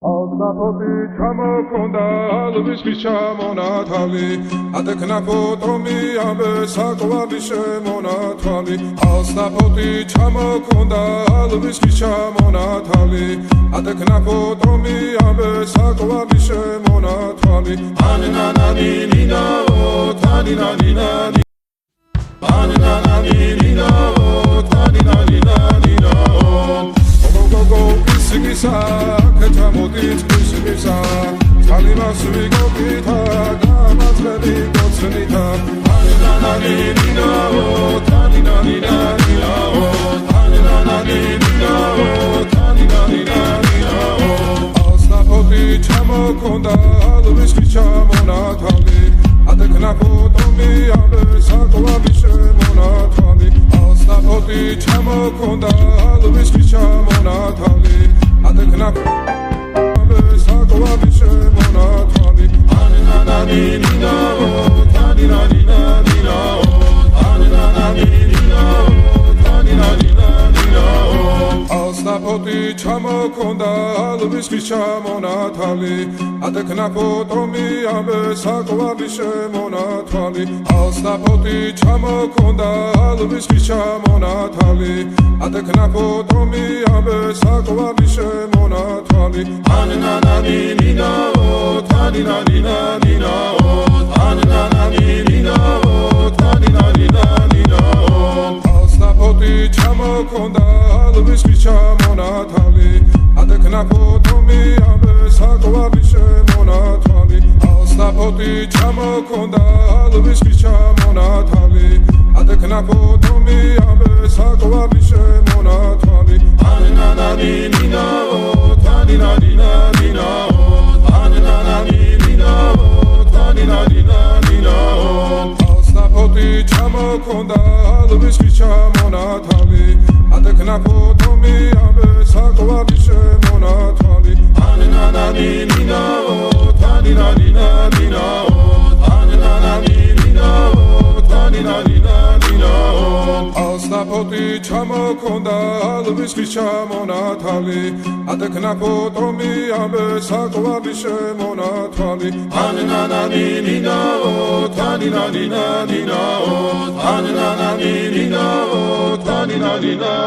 Alsapoti ჩამოქონდა ალვისის ჩამონათალი ატექნა ფოტომი ამბე საკვარი შემონათალი Alsapoti ჩამოქონდა ალვისის ჩამონათალი ატექნა ფოტომი ამბე საკვარი შემონათალი ანანანინინაო თანინანინანი ანანანინინაო თანინანინანინაო Sigisa, ketamodit, sigisa, Talimas vigopita, damas veligocenita, Anananina, taninanina, Anananina, taninanina, Alsapoti chamokonda, alviski chamonatali, Atekna potomi, ambe sakovavi shemonatali, Alsapoti chamokonda, alviski chamonatali, Atekna ambe sakovavi shemonatali, Anananina, taninanina, Anananina, taninanina, Alsapoti chamokonda, alviski chamonatali, Atekna potomi, ambe sakovavi shemonatali, Alsapoti chamokonda, alviski chamonatali, Atekna potomi, ambe sakovavi shemonatali, Anananina, taninanina, Anananina, taninanina, Alsapoti chamokonda, alviski chamonatali, Atekna potomi, ambe sakovavi shemonatali, Alsapoti chamokonda, alviski chamonatali, Atekna potomi, ambe sakovavi shemonatali, Anananina, taninanina, Anananina, taninanina, Alsapoti chamokonda, alviski chamonatali, Atekna potomi, ambe sakovavi shemonatali, Anananina, taninanina, Anananina, taninanina, Alsapoti chamokonda, alviski chamonatali, Atekna potomi, ambe sakovavi shemonatali, Anananina, taninanina, Anananina, taninanina,